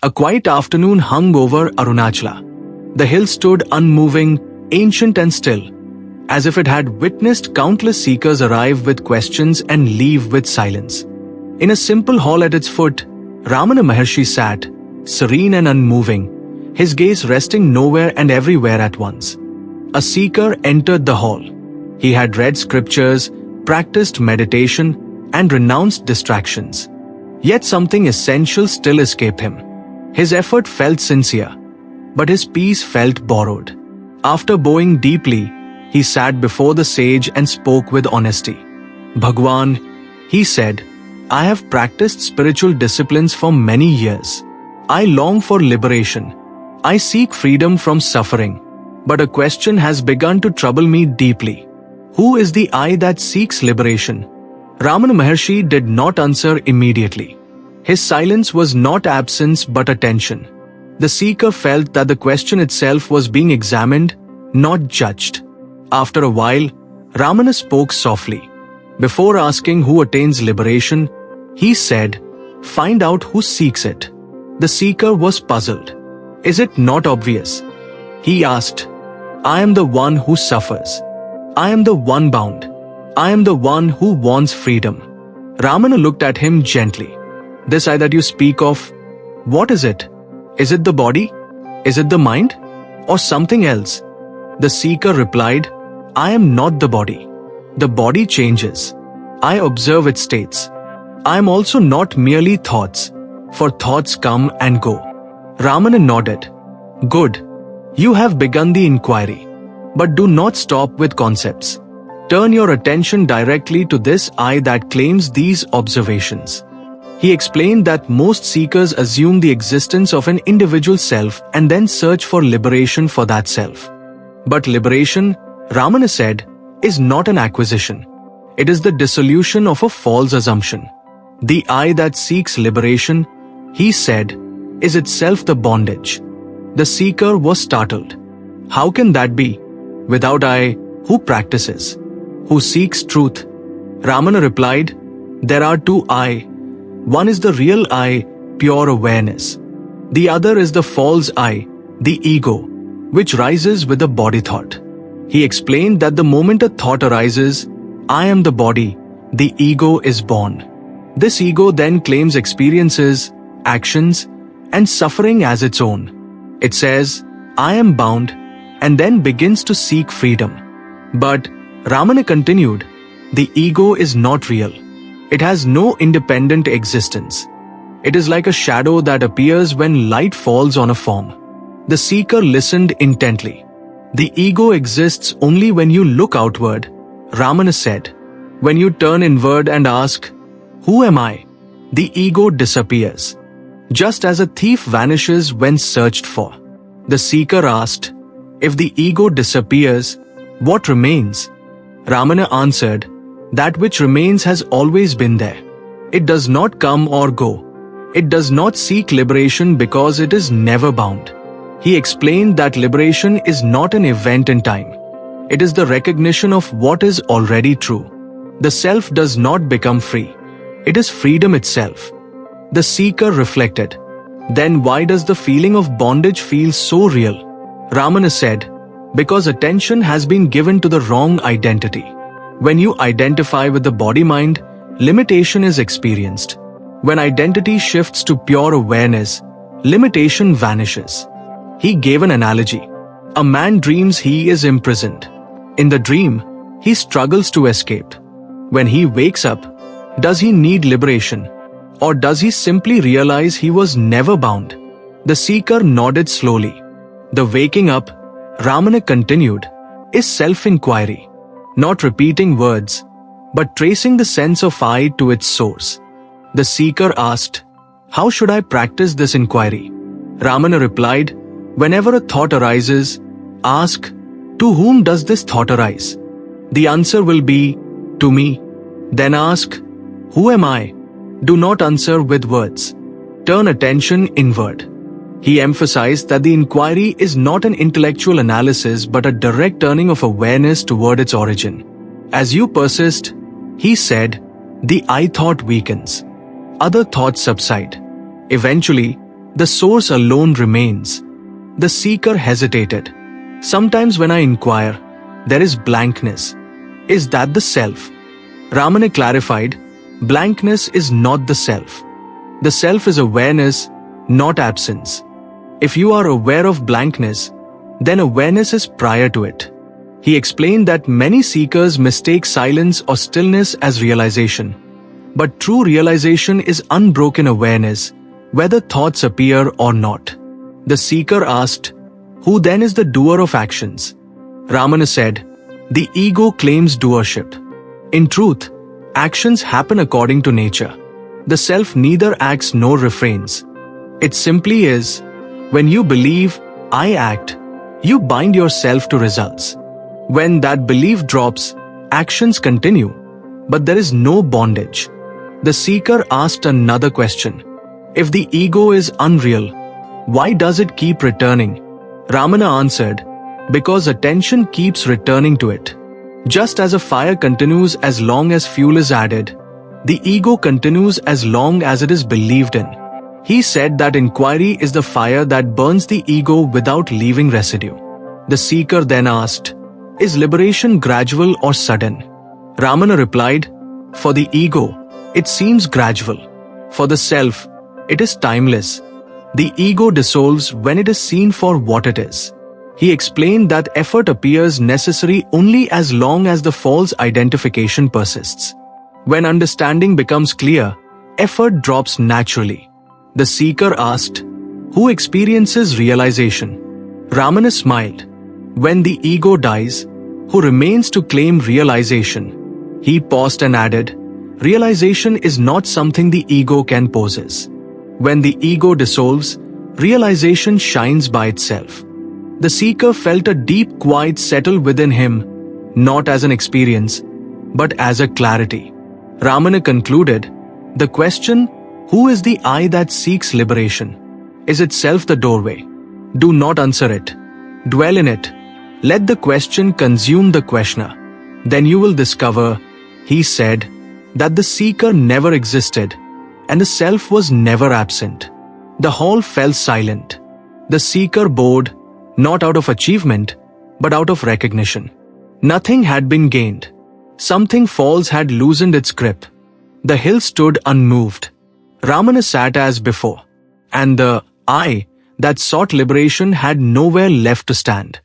A quiet afternoon hung over Arunachala. The hill stood unmoving, ancient and still, as if it had witnessed countless seekers arrive with questions and leave with silence. In a simple hall at its foot, Ramana Maharshi sat, serene and unmoving, his gaze resting nowhere and everywhere at once. A seeker entered the hall. He had read scriptures, practiced meditation, and renounced distractions. Yet something essential still escaped him. His effort felt sincere, but his peace felt borrowed. After bowing deeply, he sat before the sage and spoke with honesty. "Bhagwan," he said, "I have practiced spiritual disciplines for many years. I long for liberation. I seek freedom from suffering. But a question has begun to trouble me deeply. Who is the I that seeks liberation?" Ramana Maharshi did not answer immediately. His silence was not absence but attention. The seeker felt that the question itself was being examined, not judged. After a while, Ramana spoke softly. Before asking who attains liberation, he said, "Find out who seeks it." The seeker was puzzled. "Is it not obvious?" He asked. "I am the one who suffers. I am the one bound. I am the one who wants freedom." Ramana looked at him gently. "This I that you speak of, what is it? Is it the body? Is it the mind? Or something else?" The seeker replied, "I am not the body. The body changes. I observe its states. I am also not merely thoughts, for thoughts come and go." Ramana nodded. "Good. You have begun the inquiry. But do not stop with concepts. Turn your attention directly to this I that claims these observations." He explained that most seekers assume the existence of an individual self and then search for liberation for that self. But liberation, Ramana said, is not an acquisition. It is the dissolution of a false assumption. The I that seeks liberation, he said, is itself the bondage. The seeker was startled. How can that be? Without I, who practices? Who seeks truth? Ramana replied, "There are two I. One is the real I, pure awareness. The other is the false I, the ego, which rises with the body thought." He explained that the moment a thought arises, "I am the body," the ego is born. This ego then claims experiences, actions, and suffering as its own. It says, "I am bound," and then begins to seek freedom. But, Ramana continued, the ego is not real. It has no independent existence. It is like a shadow that appears when light falls on a form. The seeker listened intently. "The ego exists only when you look outward," Ramana said. "When you turn inward and ask, 'Who am I?' the ego disappears. Just as a thief vanishes when searched for." The seeker asked, "If the ego disappears, what remains?" Ramana answered, "That which remains has always been there. It does not come or go. It does not seek liberation because it is never bound." He explained that liberation is not an event in time. It is the recognition of what is already true. The self does not become free. It is freedom itself. The seeker reflected. "Then why does the feeling of bondage feel so real?" Ramana said, "Because attention has been given to the wrong identity. When you identify with the body-mind, limitation is experienced. When identity shifts to pure awareness, limitation vanishes." He gave an analogy. A man dreams he is imprisoned. In the dream, he struggles to escape. When he wakes up, does he need liberation? Or does he simply realize he was never bound? The seeker nodded slowly. The waking up, Ramana continued, is self-inquiry. Not repeating words, but tracing the sense of I to its source. The seeker asked, "How should I practice this inquiry?" Ramana replied, "Whenever a thought arises, ask, 'To whom does this thought arise?' The answer will be, 'To me.' Then ask, 'Who am I?' Do not answer with words. Turn attention inward." He emphasized that the inquiry is not an intellectual analysis but a direct turning of awareness toward its origin. As you persist, he said, the I thought weakens. Other thoughts subside. Eventually, The source alone remains. The seeker hesitated. Sometimes when I inquire, there is blankness. Is that the self? Ramana clarified, blankness is not the self. The self is awareness, not absence. If you are aware of blankness, then awareness is prior to it. He explained that many seekers mistake silence or stillness as realization. But true realization is unbroken awareness, whether thoughts appear or not. The seeker asked, who then is the doer of actions? Ramana said, the ego claims doership. In truth, actions happen according to nature. The self neither acts nor refrains. It simply is. When you believe, I act, you bind yourself to results. When that belief drops, actions continue, but there is no bondage. The seeker asked another question. If the ego is unreal, why does it keep returning? Ramana answered, because attention keeps returning to it. Just as a fire continues as long as fuel is added, the ego continues as long as it is believed in. He said that inquiry is the fire that burns the ego without leaving residue. The seeker then asked, is liberation gradual or sudden? Ramana replied, for the ego, it seems gradual. For the self, it is timeless. The ego dissolves when it is seen for what it is. He explained that effort appears necessary only as long as the false identification persists. When understanding becomes clear, effort drops naturally. The seeker asked, who experiences realization? Ramana smiled. When the ego dies, who remains to claim realization? He paused and added, realization is not something the ego can possess. When the ego dissolves, realization shines by itself. The seeker felt a deep quiet settle within him, not as an experience, but as a clarity. Ramana concluded, the question, who is the I that seeks liberation? Is itself the doorway? Do not answer it. Dwell in it. Let the question consume the questioner. Then you will discover, he said, that the seeker never existed, and the self was never absent. The hall fell silent. The seeker bowed, not out of achievement, but out of recognition. Nothing had been gained. Something false had loosened its grip. The hill stood unmoved. Ramana sat as before, and the I that sought liberation had nowhere left to stand.